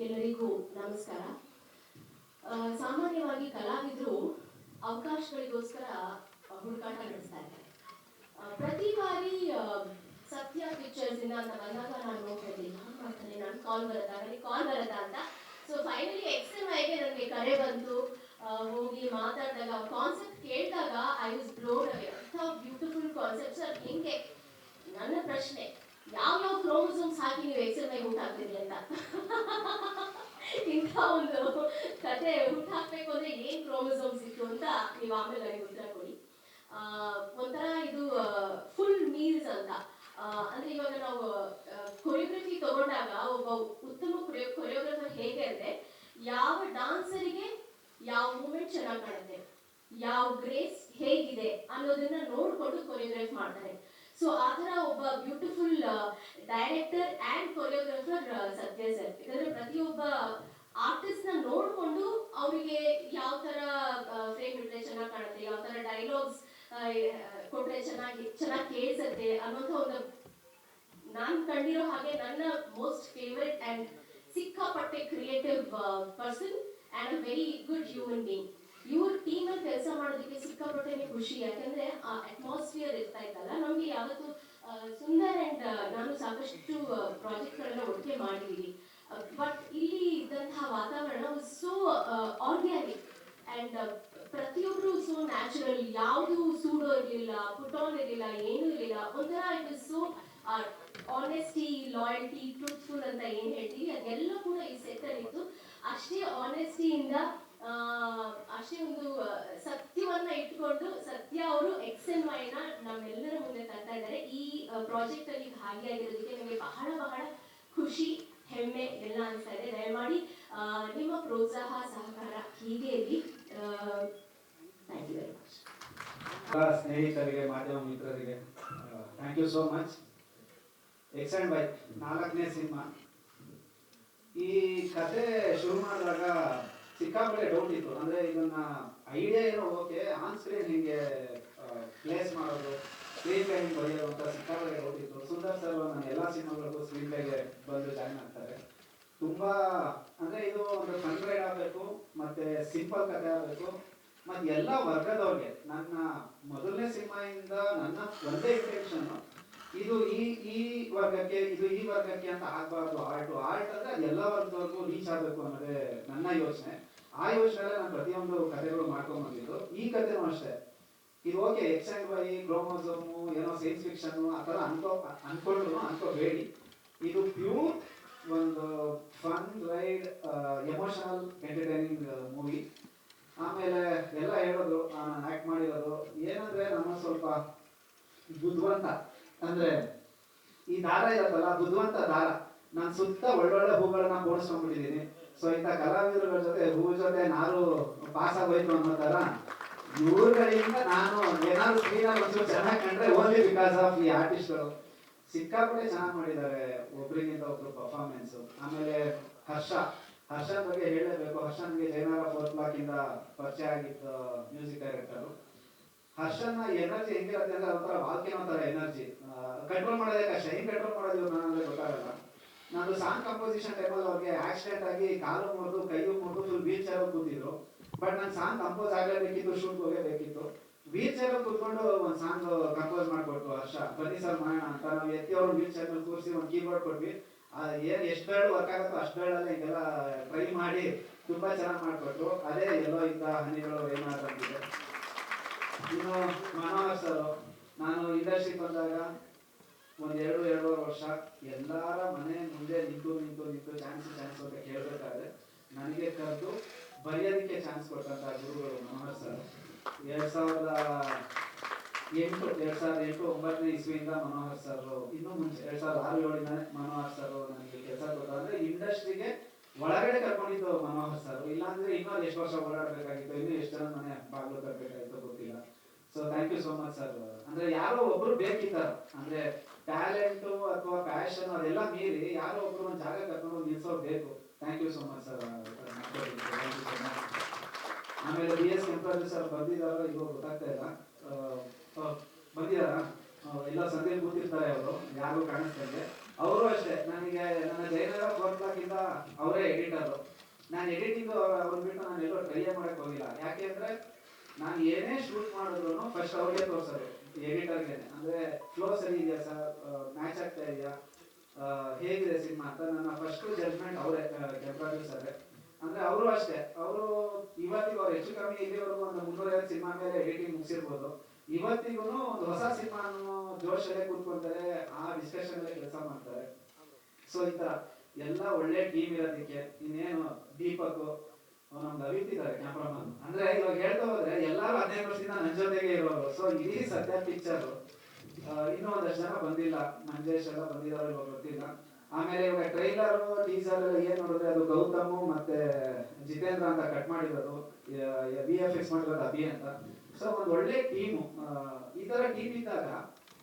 ಎಲ್ಲರಿಗೂ ನಮಸ್ಕಾರ. ಸಾಮಾನ್ಯವಾಗಿ ಕಲಾವಿದರು ಅವಕಾಶಗಳಿಗೋಸ್ಕರ ಹುಡುಕಾಟ ನಡೆಸ್ತಾ ಇದ್ದಾರೆ. ಪ್ರತಿ ಬಾರಿ ಸತ್ಯ ಪಿಕ್ಚರ್ಸ್ ಇಂದ ಅಂತ ಬಂದಾಗ ನಾನು ನೋಡ್ತಾ ಇದ್ದೀನಿ, ಯಾರು ಮಾಡ್ತಾರೆ, ನಾನು ಕಾಲ್ ಬರತ್ತಾ ಅಂತ. ಸೊ ಫೈನಲಿ XMIಗೆ ನನಗೆ ಕರೆ ಬಂತು. ಹೋಗಿ ಮಾತಾಡಿದಾಗ ಕಾನ್ಸೆಪ್ಟ್ ಕೇಳಿದಾಗ ಐ ವಾಸ್ ಬ್ಲೋನ್ ಅವೇ. ಅಂಥ ಬ್ಯೂಟಿಫುಲ್ ಕಾನ್ಸೆಪ್ಟ್. ಸರ್ ಹೆಂಗೆ, ನನ್ನ ಪ್ರಶ್ನೆ, ಯಾವ ಕ್ರೋಮೋಸೋಮ್ಸ್ ಹಾಕಿ ನೀವು XMI ಊಟ ಹಾಕ್ತಿದ್ರಿ ಅಂತ. ಇಂಥ ಒಂದು ಕತೆ ಹುಟ್ಟಾಕ್ಬೇಕು ಅಂದ್ರೆ ಏನ್ ಕ್ರೋಮೋಸೋಮ್ಸ್ ಇತ್ತು ಅಂತ ನೀವು ಆಮೇಲೆ ನನಗೆ ಉತ್ತರ ಕೊಡಿ. ಒಂಥರ ಇದು ಫುಲ್ ಮೀಲ್ಸ್ ಅಂತ. ಅಂದ್ರೆ ಇವಾಗ ನಾವು ಕೊರಿಯೋಗ್ರಫಿ ತಗೊಂಡಾಗ ಒಬ್ಬ ಉತ್ತಮ ಕೊರಿಯೋಗ್ರಫರ್ ಹೇಗೆ ಅಂದ್ರೆ, ಯಾವ ಡಾನ್ಸರಿಗೆ ಯಾವ ಮೂಮೆಂಟ್ ಚೆನ್ನಾಗಿ ಕಾಣುತ್ತೆ, ಯಾವ ಗ್ರೇಸ್ ಹೇಗಿದೆ ಅನ್ನೋದನ್ನ ನೋಡ್ಕೊಂಡು ಕೊರಿಯೋಗ್ರಫಿ ಮಾಡ್ತಾರೆ. ಸೊ ಆ ಥರ ಒಬ್ಬ ಬ್ಯೂಟಿಫುಲ್ ಡೈರೆಕ್ಟರ್ ಆ್ಯಂಡ್ ಕೊರಿಯೋಗ್ರಫರ್ ಸತ್ಯ ಸರ್. ಯಾಕಂದ್ರೆ ಪ್ರತಿಯೊಬ್ಬ ಆರ್ಟಿಸ್ಟ್ ನ ನೋಡ್ಕೊಂಡು ಅವರಿಗೆ ಯಾವ ತರ ಫ್ರೇಮ್ ಇಟ್ರೆ ಚೆನ್ನಾಗಿ ಕಾಣುತ್ತೆ, ಯಾವ ತರ ಡೈಲಾಗ್ಸ್ ಕೊಟ್ರೆ ಚೆನ್ನಾಗಿ ಕೇಳಿಸುತ್ತೆ ಅನ್ನೋಂಥ ಒಂದು ನಾನು ಕಂಡಿರೋ ಹಾಗೆ ನನ್ನ ಮೋಸ್ಟ್ ಫೇವರೆಟ್ ಆ್ಯಂಡ್ ಸಿಕ್ಕಾಪಟ್ಟೆ creative person and a very good human being. ಇವ್ರ ಟೀಮಲ್ಲಿ ಕೆಲಸ ಮಾಡೋದಕ್ಕೆ ಸಿಕ್ಕಾಪಟ್ಟೆ ಖುಷಿ. ಯಾಕಂದ್ರೆ ಆ ಅಟ್ಮಾಸ್ಫಿಯರ್ ಇರ್ತಾ ಇತ್ತಲ್ಲ, ನಮ್ಗೆ ಯಾವತ್ತು ಸುಂದರ್ ಅಂಡ್ ನಾನು ಸಾಕಷ್ಟು ಪ್ರಾಜೆಕ್ಟ್ಗಳನ್ನ ಒಟ್ಟಿಗೆ ಮಾಡಿದೀವಿ. ಬಟ್ ಇಲ್ಲಿ ಇದ್ದಂತಹ ವಾತಾವರಣ ಸೋ ಆರ್ಗ್ಯಾನಿಕ್ ಅಂಡ್ ಪ್ರತಿಯೊಬ್ರು ಸೋ ನ್ಯಾಚುರಲ್. ಯಾವುದು ಸೂಡೋ ಇರಲಿಲ್ಲ, ಪುಟ್ ಆನ್ ಇರಲಿಲ್ಲ, ಏನೂ ಇರಲಿಲ್ಲ. ಒಂಥರ it is so honesty, loyalty, truthful ಅಂತ ಏನ್ ಹೇಳ್ತೀವಿ ಅದೆಲ್ಲ ಕೂಡ ಈ ಸೆಟ್ ಅಲ್ಲಿ ಇತ್ತು. ಅಷ್ಟೇ ಆನೆಸ್ಟಿಯಿಂದ ಅಷ್ಟೇ ಒಂದು ಸತ್ಯವನ್ನ ಇಟ್ಕೊಂಡು ಸತ್ಯ ಅವರು XMI ನ ನಮ್ಮೆಲ್ಲರ ಮುಂದೆ ತರ್ತಾ ಇದ್ದಾರೆ. ಈ ಪ್ರಾಜೆಕ್ಟ್ ಅಲ್ಲಿ ಭಾಗಿಯಾಗಿರೋದಕ್ಕೆ ನಮಗೆ ಬಹಳ ಬಹಳ ಖುಷಿ, ಹೆಮ್ಮೆ ಎಲ್ಲ ಅನಿಸ್ತಾ ಇದೆ. ದಯಮಾಡಿ ನಿಮ್ಮ ಪ್ರೋತ್ಸಾಹ ಸಹಕಾರ ಹೀಗೆ ಇರಲಿ. Thank you very much. ಸ್ನೇಹಿತರಿಗೆ, ಮಾಧ್ಯಮ ಮಿತ್ರರಿಗೆ thank you so much. XMI 4ನೇ ಸಿನಿಮಾ. ಈ ಕತೆ ಶುರು ಮಾಡಿದಾಗ ಸಿಕ್ಕಾಪಟ್ಟೆ ಡೌಟ್ ಇತ್ತು. ಅಂದ್ರೆ ಇದನ್ನ ಐಡಿಯಾ ಏನೋ ಓಕೆ, ಆನ್ ಸ್ಕ್ರೀನ್ ಹಿಂಗೆ ಪ್ಲೇಸ್ ಮಾಡೋದು, ಸ್ಕ್ರೀನ್ ಪ್ಲೇ ಹಿಂಗೆ ಬರೆಯೋದು ಅಂತ ಸಿಕ್ಕಾಪಟ್ಟೆ ಡೌಟ್ ಇತ್ತು. ಸುಂದರ್ ಸರ್ ನನ್ನ ಎಲ್ಲ ಸಿನಿಮಾಗಳಿಗೂ ಸ್ಕ್ರೀನ್ ಪ್ಲೇಗೆ ಬಂದು ಜಾಯ್ನ್ ಆಗ್ತಾರೆ. ತುಂಬಾ ಅಂದ್ರೆ ಇದು ಒಂದು ಫನ್ ರೈಡ್ ಆಗಬೇಕು, ಮತ್ತೆ ಸಿಂಪಲ್ ಕತೆ ಆಗಬೇಕು, ಮತ್ತೆ ಎಲ್ಲ ವರ್ಗದವ್ರಿಗೆ. ನನ್ನ ಮೊದಲನೇ ಸಿನಿಮಾಯಿಂದ ನನ್ನ ಒಂದೇ ಇಂಟೆನ್ಷನ್, ಇದು ಈ ವರ್ಗಕ್ಕೆ, ಇದು ಈ ವರ್ಗಕ್ಕೆ ಅಂತ ಆಗ್ಬಾರ್ದು. ಆರ್ಟ್ ಅಂದ್ರೆ ಅದು ಎಲ್ಲ ವರ್ಗದವರೆಗೂ ರೀಚ್ ಆಗಬೇಕು ಅನ್ನೋದೇ ನನ್ನ ಯೋಚನೆ. ಆ ಯೋಚನೆ ನಾನು ಪ್ರತಿಯೊಂದು ಕಥೆಗಳು ಮಾಡ್ಕೊಂಡ್ ಬಂದಿದ್ದು. ಈ ಕಥೆನೂ ಅಷ್ಟೇ. ಇದು ಓಕೆ XMI ಕ್ರೋಮೋಸೋಮು ಏನೋ ಸೈನ್ಸ್ ಫಿಕ್ಷನ್ ಆ ಥರ ಅನ್ಕೋಬೇಡಿ. ಇದು ಪ್ಯೂರ್ ಒಂದು fun ride, emotional entertaining movie. ಆಮೇಲೆ ಎಲ್ಲ ಹೇಳೋದು, ನಾನು ಆಕ್ಟ್ ಮಾಡಿರೋದು ಏನಂದ್ರೆ, ನಮ್ಮ ಸ್ವಲ್ಪ ಬುದ್ಧಿವಂತ, ಅಂದ್ರೆ ಈ ದಾರ ಇರತ್ತಲ್ಲ, ಬುದ್ಧಿವಂತ ದಾರ, ನಾನು ಸುತ್ತ ಒಳ್ಳೊಳ್ಳೆ ಹೂಗಳನ್ನ ಪೋಣಿಸ್ಕೊಂಡ್ಬಿಟ್ಟಿದ್ದೀನಿ. ಸೊ ಇಂಥ ಕಲಾವಿದರುಗಳ ಜೊತೆ ಹೂ ಜೊತೆ ನಾರು ಪಾಸ್ ಆಗೋಯ್ತು ಅನ್ನೋ ತರ ಇವ್ರುಗಳಿಂದ ನಾನು ಏನಾದ್ರು ಸ್ಕ್ರೀನಲ್ಲಿ ಒಂಚೂರು ಚೆನ್ನಾಗಿ ಕಂಡ್ರೆ ಓನ್ಲಿ ಬಿಕಾಸ್ ಆಫ್ ಈ ಆರ್ಟಿಸ್ಟ್ಗಳು ಸಿಕ್ಕಾಪಟ್ಟೆ ಚೆನ್ನಾಗಿ ಮಾಡಿದ್ದಾರೆ, ಒಬ್ರಿಗಿಂತ ಒಬ್ರು ಪರ್ಫಾರ್ಮೆನ್ಸ್. ಆಮೇಲೆ ಹರ್ಷನ್ ಬಗ್ಗೆ ಹೇಳಲೇಬೇಕು. ಹರ್ಷನ್ಗೆ ಜೈನಾರ 4th ಬ್ಲಾಕ್ ಇಂದ ಪರಿಚಯ ಆಗಿದ್ದ ಮ್ಯೂಸಿಕ್ ಡೈರೆಕ್ಟರು. ಹರ್ಷನ್ನ ಎನರ್ಜಿ ಹೆಂಗಿರುತ್ತೆ ಅಂದ್ರೆ ಒಂಥರ ವಾಲ್ಕಿನೋ ತರ ಎನರ್ಜಿ. ಕಂಟ್ರೋಲ್ ಮಾಡೋದೇ ಕಷ್ಟ. ಹೆಂಗ್ ಕಂಟ್ರೋಲ್ ಮಾಡೋದು ನನಗೆ ಗೊತ್ತಾಗಲ್ಲ. ನಾನು ಸಾಂಗ್ ಕಂಪೋಸಿಷನ್ ಟೈಮಲ್ಲಿ ಅವ್ರಿಗೆ ಆಕ್ಸಿಡೆಂಟ್ ಆಗಿ ಕಾಲು ಮುರಿದು ಕೈಯು ಮುರಿದು ಫುಲ್ ವೀಲ್ ಚೇರ್ ಕೂತಿದ್ರು. ಬಟ್ ನಾನು ಸಾಂಗ್ ಕಂಪೋಸ್ ಆಗಲೇಬೇಕಿತ್ತು, ಶೂಟ್ ಹೋಗಲೇಬೇಕಿತ್ತು. ವೀಲ್ ಚೇರ್ ಕೂತ್ಕೊಂಡು ಒಂದು ಸಾಂಗ್ ಕಂಪೋಸ್ ಮಾಡಿಕೊಟ್ರು ಹರ್ಷ. ಬನ್ನಿ ಸರ್ ಮಾಡೋಣ ಅಂತ ನಾವು ಎತ್ತಿ ಅವ್ರು ವೀಲ್ ಚೇರ್ ಮೇಲೆ ಕೂರಿಸಿ ಒಂದು ಕೀಬೋರ್ಡ್ ಕೊಟ್ವಿ. ಏನ್ ಎಷ್ಟು ಬೇಡ ವರ್ಕ್ ಆಗುತ್ತೋ ಅಷ್ಟು ಬೇಡಲ್ಲೇ ಹಿಂಗೆಲ್ಲ ಟ್ರೈ ಮಾಡಿ ತುಂಬಾ ಚೆನ್ನಾಗಿ ಮಾಡಿಕೊಟ್ರು. ಅದೇ ಎಲ್ಲೋ ಇದ್ದ ಹನಿಗಳು ಏನಾದಂತಿದೆ. ಇನ್ನು ಮನೋಹರ್ ಸರ್, ನಾನು ಇಂಡಸ್ಟ್ರಿ ಬಂದಾಗ ಒಂದು 2-2.5 ವರ್ಷ ಎಲ್ಲಾರ ಮನೆ ಮುಂದೆ ನಿಂತು ಚಾನ್ಸ್ ಅಂತ ಕೇಳಬೇಕಾದ್ರೆ ನನಗೆ ಕರೆದು ಬರೆಯೋದಕ್ಕೆ ಚಾನ್ಸ್ ಕೊಟ್ಟಂತ ಗುರುಗಳು ಮನೋಹರ್ ಸರ್. 2008-2009 ಇಸ್ವಿಯಿಂದ ಮನೋಹರ್ ಸರ್, ಇನ್ನೂ ಮುಂಚೆ 2006-2007 ಮನೋಹರ್ ಸರ್ ನನಗೆ ಕೆಲಸ ಕೊಟ್ಟ. ಅಂದ್ರೆ ಇಂಡಸ್ಟ್ರಿಗೆ ಒಳಗಡೆ ಕರ್ಕೊಂಡಿದ್ದು ಮನೋಹರ್ ಸರ್. ಇಲ್ಲಾಂದ್ರೆ ಇನ್ನೊಂದು ಎಷ್ಟು ವರ್ಷ ಓಡಾಡಬೇಕಾಗಿತ್ತು, ಇನ್ನೂ ಎಷ್ಟು ಜನ ಮನೆ ಬಾಗಿಲು ತರಬೇಕಾಗಿತ್ತು ಗೊತ್ತಿಲ್ಲ. So thank you so much sir. ಅಂದ್ರೆ ಯಾರೋ ಒಬ್ರು ಬೇಕಿತ್ತಾರ, ಅಂದ್ರೆ ಟ್ಯಾಲೆಂಟು ಅಥವಾ ಪ್ಯಾಷನ್ ಅದೆಲ್ಲ ಮೀರಿ ಯಾರೋ ಒಬ್ರು ಒಂದು ಜಾಗ ಕರ್ಕೊಂಡು ನಿಲ್ಸೋರು ಬೇಕು. Thank you so much sir. ಆಮೇಲೆ BS ಕೆಂಪರಾಜು ಸರ್ ಬಂದಿದ್ದಾರೋ ಇವಾಗ ಗೊತ್ತಾಗ್ತಾ ಇಲ್ಲ. ಬಂದಿದಾರ ಎಲ್ಲ ಸಂದೇಹ ಕೂತಿರ್ತಾರೆ ಅವರು, ಯಾರು ಕಾಣಿಸ್ತಾರೆ. ಅವರು ಅಷ್ಟೇ ನನಗೆ ನನ್ನ ಜಯನಗರ 4 ಬ್ಲಾಕಿಂದ ಅವರೇ ಎಡಿಟರು. ನಾನು ಎಡಿಟಿಂಗ್ ಅವ್ರು ಬಿಟ್ಟು ನಾನು ಎಲ್ಲೋ ಟ್ರೈ ಮಾಡಕ್ಕೆ ಹೋಗಿಲ್ಲ. ಯಾಕೆಂದ್ರೆ ನಾನು ಏನೇ ಶೂಟ್ ಮಾಡಿದ್ರು ಫಸ್ಟ್ ಅವ್ರಿಗೆ ತೋರಿಸೋದು, ಎಡಿಟರ್ಗೆ. ಅಂದ್ರೆ ಫ್ಲೋ ಸರಿ ಇದೆಯಾ ಸರ್, ಮ್ಯಾಚ್ ಆಗ್ತಾ ಇದೆಯಾ, ಹೇಗಿದೆ ಸಿನಿಮಾ ಅಂತ ನನ್ನ ಫಸ್ಟ್ ಜಡ್ಜ್ಮೆಂಟ್ ಅವರೇ, ಪ್ರೊಡ್ಯೂಸರ್. ಅಂದ್ರೆ ಅವರು ಅಷ್ಟೇ, ಅವರು ಇವತ್ತಿಗೂ ಅವ್ರು ಹೆಚ್ಚು ಕಮ್ಮಿ ಇಲ್ಲಿವರೆಗೂ ಒಂದು 350 ಸಿನಿಮಾ ಮೇಲೆ ಎಡಿಟಿಂಗ್ ಮುಗಿಸಿರ್ಬೋದು. ಇವತ್ತಿಗೂ ಒಂದು ಹೊಸ ಸಿನಿಮಾನು ಜೋಶಲ್ಲೇ ಕೂತ್ಕೊಂತಾರೆ, ಆ ಡಿಸ್ಕಷನ್ ಅಲ್ಲೇ ಕೆಲಸ ಮಾಡ್ತಾರೆ. ಸೊ ಈ ತರ ಎಲ್ಲ ಒಳ್ಳೆ ಟೀಮ್ ಇರೋದಕ್ಕೆ ಇನ್ನೇನು ದೀಪಕ್, ನಮ್ದು ಅವಿತ್ ಇದ್ದಾರೆ ಕ್ಯಾಮ್ರಾಮನ್. ಅಂದ್ರೆ ಇವಾಗ ಹೇಳ್ತಾ ಹೋದ್ರೆ ಎಲ್ಲರೂ 15 ವರ್ಷದಿಂದ ನನ್ನ ಜೊತೆಗೆ ಇರೋರು. ಸೊ ಇಡೀ ಸತ್ಯ ಪಿಕ್ಚರ್ ಇನ್ನೂ ಒಂದಷ್ಟು ಜನ ಬಂದಿಲ್ಲ, ಮಂಜೇಶ್ ಎಲ್ಲ ಬಂದಿದ್ದಾರೆ, ಇವಾಗ ಗೊತ್ತಿಲ್ಲ. ಆಮೇಲೆ ಇವಾಗ ಟ್ರೈಲರ್ ಟೀಸರ್ ಎಲ್ಲ ಏನ್ ನೋಡಿದ್ರೆ ಅದು ಗೌತಮ್ ಮತ್ತೆ ಜಿತೇಂದ್ರ ಅಂತ ಕಟ್ ಮಾಡಿರೋದು, VFX ಮಾಡಿರೋದು ಅಭಿ ಅಂತ. ಸೊ ಒಂದು ಒಳ್ಳೆ ಟೀಮು. ಈ ತರ ಟೀಮ್ ಇದ್ದಾಗ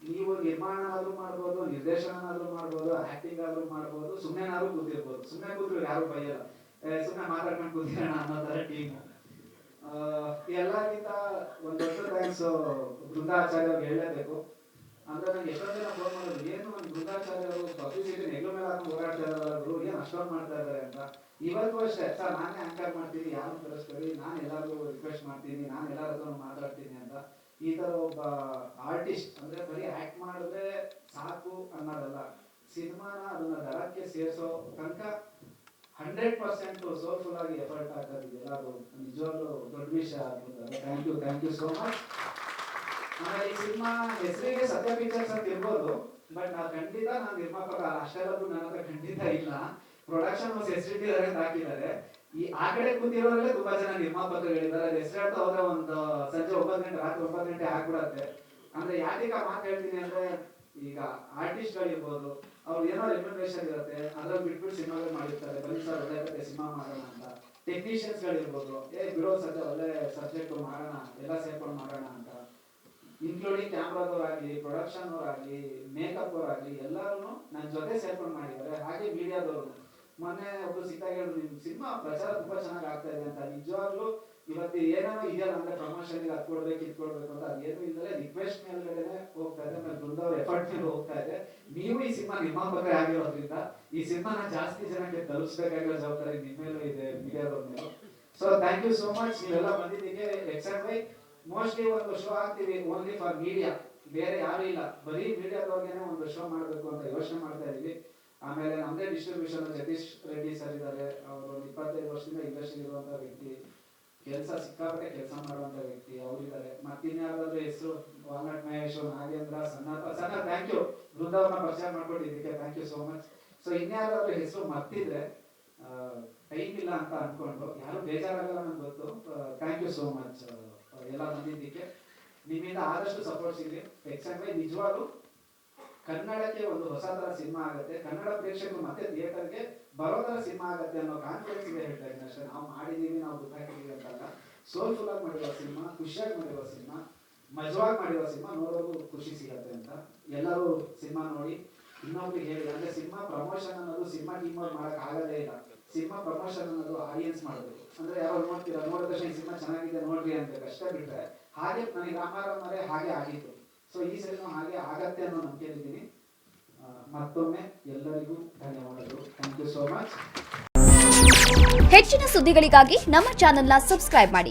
ನೀವು ನಿರ್ಮಾಣ ಆದ್ರೂ ಮಾಡ್ಬೋದು, ನಿರ್ದೇಶನ ಆದ್ರೂ ಮಾಡ್ಬೋದು, ಆಕ್ಟಿಂಗ್ ಆದ್ರೂ ಮಾಡ್ಬೋದು, ಸುಮ್ಮನೆನಾದ್ರೂ ಕೂತಿರ್ಬೋದು. ಸುಮ್ಮನೆ ಕೂತ್ರು ಯಾರು ಬೈಯಲ್ಲ, ಸುಮ್ಮನೆ ಮಾತಾಡ್ಕೊಂಡು ಕೂತಿರೋಣ ಅನ್ನೋ ತರ ಟೀಮು. ಎಲ್ಲರಿಗಿಂತ ಒಂದು ದೊಡ್ಡ ಥ್ಯಾಂಕ್ಸ್ ಬೃಂದಾಚಾರ್ಯ ಅವ್ರಿಗೆ ಹೇಳಲೇಬೇಕು. ಅಂದ್ರೆ ನಂಗೆ ಎಷ್ಟೊಂದು ಜನ ಫೋನ್ ಮಾಡೋದು, ಏನು ಒಂದು ಬೃಂದಾಚಾರ್ಯ ಅವರು ಪಬ್ಲಿಸಿಟಿ ನೆಗ್ಲು ಮೇಲೆ ಹಾಕೊಂಡು ಓಡಾಡ್ತಾ ಇರೋರು, ಏನು ಅಷ್ಟೊಂದು ಮಾಡ್ತಾ ಇದ್ದಾರೆ ಅಂತ. ಇವತ್ತು ಅಷ್ಟೇ ಸರ್, ನಾನೇ ಆಂಕರ್ ಮಾಡ್ತೀನಿ, ಯಾರನ್ನು ಕಳಿಸ್ತೀವಿ, ನಾನು ಎಲ್ಲರಿಗೂ ರಿಕ್ವೆಸ್ಟ್ ಮಾಡ್ತೀನಿ, ನಾನು ಎಲ್ಲರ ಹತ್ರ ಮಾತಾಡ್ತೀನಿ ಅಂತ. ಈ ತರ ಒಬ್ಬ ಆರ್ಟಿಸ್ಟ್ ಅಂದ್ರೆ ಬರೀ ಆಕ್ಟ್ ಮಾಡಿದ್ರೆ ಸಾಕು ಅನ್ನೋದಲ್ಲ, ಸಿನಿಮಾನ ಅದನ್ನ ದರಕ್ಕೆ ಸೇರಿಸೋ ತನಕ 100% ಸೋಲ್ಫುಲ್ ಆಗಿ ಎಫರ್ಟ್ ಹಾಕೋದು ಎಲ್ಲರೂ ನಿಜವಾಗ್ಲೂ ದೊಡ್ಡ ವಿಷಯ ಆಗ್ಬೋದು. Thank you so much. ಆಮೇಲೆ ಈ ಸಿನಿಮಾ ಹೆಸರಿಗೆ ಸತ್ಯ ಪಿಕ್ಚರ್ಸ್ ಅಂತ ಇರ್ಬೋದು, ಬಟ್ ನಾವು ಖಂಡಿತ ನಾನು ನಿರ್ಮಾಪಕ ಅಷ್ಟೆಲ್ಲರೂ ನನ್ನ ಹತ್ರ ಖಂಡಿತ ಇಲ್ಲ. ಪ್ರೊಡಕ್ಷನ್ ಹೌಸ್ ಹೆಸರಿಟ್ಟಿದ್ದಾರೆ ಅಂತ ಹಾಕಿದ್ದಾರೆ. ಈ ಆ ಕಡೆ ಕೂತಿರೋದ್ರಲ್ಲೇ ತುಂಬಾ ಜನ ನಿರ್ಮಾಪಕಗಳಿದ್ದಾರೆ. ಹೆಸರು ಹೇಳ್ತಾ ಹೋದ್ರೆ ಒಂದು ಸಂಜೆ 9 ಗಂಟೆ, ರಾತ್ರಿ 9 ಗಂಟೆ ಆಗ್ಬಿಡತ್ತೆ. ಅಂದ್ರೆ ಯಾಕೆ ಮಾತು ಹೇಳ್ತೀನಿ ಅಂದ್ರೆ, ಈಗ ಆರ್ಟಿಸ್ಟ್ ಗಳಿರ್ಬೋದು, ಅವ್ರು ಏನೋ ರೆಮ್ಯುನರೇಷನ್ ಇರುತ್ತೆ, ಅದ್ರಲ್ಲಿ ಬಿಟ್ಬಿಟ್ಟು ಸಿನಿಮಾಗಳು ಮಾಡಿರ್ತಾರೆ, ಬನ್ನಿ ಸರ್ ಒಳ್ಳೆ ಕತೆ ಸಿನಿಮಾ ಮಾಡೋಣ ಅಂತ. ಟೆಕ್ನಿಷಿಯನ್ಸ್ ಗಳಿರ್ಬೋದು, ಬಿಡೋ ಸದ್ಯ ಒಳ್ಳೆ ಸಬ್ಜೆಕ್ಟ್ ಮಾಡೋಣ, ಎಲ್ಲ ಸೇರ್ಕೊಂಡು ಮಾಡೋಣ ಅಂತ. ಇನ್ಕ್ಲೂಡಿಂಗ್ ಕ್ಯಾಮ್ರಾದವರಾಗ್ಲಿ, ಪ್ರೊಡಕ್ಷನ್ ಅವರಾಗ್ಲಿ, ಮೇಕಪ್ ಅವರಾಗ್ಲಿ ಎಲ್ಲರೂ ನನ್ನ ಜೊತೆ ಸೇರ್ಕೊಂಡು ಮಾಡಿದ್ದಾರೆ. ಹಾಗೆ ಮೀಡಿಯಾದವರು ಮೊನ್ನೆ ಒಬ್ರು ಸಿಕ್ಕಾಗ ಹೇಳಿದ್ರು, ನಿಮ್ ಸಿನಿಮಾ ಪ್ರಚಾರ ತುಂಬಾ ಚೆನ್ನಾಗಿ ಆಗ್ತಾ ಇದೆ ಅಂತ. ನಿಜವಾಗ್ಲೂ ಇವತ್ತು ಏನೇನೋ ಇದೆಯಲ್ಲ ಅಂದ್ರೆ ಪ್ರಮೋಷನ್ಗೆ ಅದು ಕೊಡ್ಬೇಕು ಇದು ಕೊಡ್ಬೇಕು ಅಂತ, ಅದೇನು ಇಲ್ಲದೆ ರಿಕ್ವೆಸ್ಟ್ ಮೇಲ್ಗಡೆನೆ ಹೋಗ್ತಾ ಇದೆ, ಆಮೇಲೆ ಬೃಂದವ್ರ ಎಫರ್ಟ್ ಮೇಲೆ ಹೋಗ್ತಾ ಇದೆ. ನೀವು ಈ ಸಿನಿಮಾ ನಿರ್ಮಾಪಕರೇ ಆಗಿರೋದ್ರಿಂದ ಈ ಸಿನಿಮಾನ ಜಾಸ್ತಿ ಜನಕ್ಕೆ ತಲುಪಿಸಬೇಕಾಗಿರೋ ಜವಾಬ್ದಾರಿ ನಿಮ್ಮ ಮೇಲೂ ಇದೆ, ಮೀಡಿಯಾದವ್ರ ಮೇಲೂ. So thank you so much. ನೀವೆಲ್ಲ ಬಂದಿದ್ದಕ್ಕೆ ಎಕ್ಸೆಪ್ಟ್ ಮೋಸ್ಟ್ಲಿ ಒಂದು ಶೋ ಆಗ್ತೀವಿ ಓನ್ಲಿ ಫಾರ್ ಮೀಡಿಯಾ, ಬೇರೆ ಯಾರು ಇಲ್ಲ, ಬರೀ ಮೀಡಿಯಾದವ್ರಿಗೇನೆ ಒಂದು ಶೋ ಮಾಡಬೇಕು ಅಂತ ಯೋಚನೆ ಮಾಡ್ತಾ ಇದೀವಿ. ಆಮೇಲೆ ನಮ್ಮದೇ ಡಿಸ್ಟ್ರಿಬ್ಯೂಷನ್ ಜಗದೀಶ್ ರೆಡ್ಡಿ ಸರ್ ಇದ್ದಾರೆ. ಅವರು 25 ವರ್ಷದಿಂದ ಇಂಡಸ್ಟ್ರಿ ಇರುವಂತ ವ್ಯಕ್ತಿ, ಕೆಲಸ ಸಿಕ್ಕಾಪಟ್ಟೆ ಕೆಲಸ ಮಾಡುವಂತ ವ್ಯಕ್ತಿ ಅವರಿದ್ದಾರೆ. ಮತ್ತಿನ್ಯಾರಾದ್ರೂ ಹೆಸರು ವಾಲ್ನಟ್ ಮಹೇಶ್, ನಾಗೇಂದ್ರ, ಸಣ್ಣ ಥ್ಯಾಂಕ್ ಯು. ಬೃಂದಾವನ ಪರಿಚಯ ಮಾಡ್ಕೊಟ್ಟಿದ್ದಕ್ಕೆ thank you so much. So ಇನ್ಯಾರಾದ್ರೂ ಹೆಸರು ಮರ್ತಿದ್ರೆ ಟೈಮ್ ಇಲ್ಲ ಅಂತ ಅನ್ಕೊಂಡು, ಯಾರು ಬೇಜಾರಾಗಲ್ಲ ನನ್ಗೆ ಗೊತ್ತು. ಥ್ಯಾಂಕ್ ಯು ಸೋ ಮಚ್ ಎಲ್ಲ ಬಂದಿದ್ದಕ್ಕೆ. ನಿಮ್ಮಿಂದ ಆದಷ್ಟು ಸಪೋರ್ಟ್ ಸಿಗಲಿ. ಎಕ್ಸಾಂಪಲ್ ನಿಜವಾಗ್ಲೂ ಕನ್ನಡಕ್ಕೆ ಒಂದು ಹೊಸ ತರ ಸಿನಿಮಾ ಆಗುತ್ತೆ, ಕನ್ನಡ ಪ್ರೇಕ್ಷಕರು ಮತ್ತೆ ಥಿಯೇಟರ್ಗೆ ಬರೋ ತರ ಸಿನಿಮಾ ಆಗುತ್ತೆ ಅನ್ನೋ ಕಾನ್ಫಿಡೆನ್ಸ್ ಇದೆ. ಹೇಳ್ತಾ ಇದ್ದೀನಿ ಅಷ್ಟೇ. ನಾವು ಮಾಡಿದೀವಿ, ನಾವು ಗೊತ್ತಾಗ್ತೀವಿ ಅಂತಲ್ಲ, ಸೋಲ್ಫುಲ್ ಆಗಿ ಮಾಡಿರೋ ಸಿನಿಮಾ, ಖುಷಿಯಾಗಿ ಮಾಡಿರೋ ಸಿನಿಮಾ, ಮಜವಾಗಿ ಮಾಡಿರೋ ಸಿನಿಮಾ, ನೋಡೋದು ಖುಷಿ ಸಿಗತ್ತೆ ಅಂತ. ಎಲ್ಲರೂ ಸಿನಿಮಾ ನೋಡಿ ಇನ್ನೊಬ್ರಿಗೆ ಹೇಳಿ. ಅಂದ್ರೆ ಸಿನಿಮಾ ಪ್ರಮೋಷನ್ ಅನ್ನೋದು ಸಿನಿಮಾ ಟೀಮ್ ಅವ್ರು ಮಾಡಕ್ ಆಗದೇ ಇಲ್ಲ. ಸಿನಿಮಾ ಪ್ರಮೋಷನ್ ಅನ್ನೋದು ಆಡಿಯನ್ಸ್ ಮಾಡಬೇಕು. ಅಂದ್ರೆ ಯಾರು ನೋಡ್ತೀರಾ, ನೋಡಿದ ತಕ್ಷಣ ಸಿನಿಮಾ ಚೆನ್ನಾಗಿದೆ ನೋಡ್ರಿ ಅಂತ ಅಷ್ಟೇ ಬಿಟ್ರೆ, ಹಾಗೆ ನನಗೆ ರಾಮಾರಾಮರೇ ಹಾಗೆ ಆಗಿತ್ತು. ಸೊ ಈ ಸರಿನೂ ಹಾಗೆ ಆಗತ್ತೆ ಅನ್ನೋ ನಂಬಿಕೆ ಇದ್ದೀನಿ. ಮತ್ತೊಮ್ಮೆ ಎಲ್ಲರಿಗೂ ಧನ್ಯವಾದಗಳು. Thank you so much. ಹೆಚ್ಚಿನ ಸುದ್ದಿಗಳಿಗಾಗಿ ನಮ್ಮ ಚಾನೆಲ್ನ ಸಬ್ಸ್ಕ್ರೈಬ್ ಮಾಡಿ.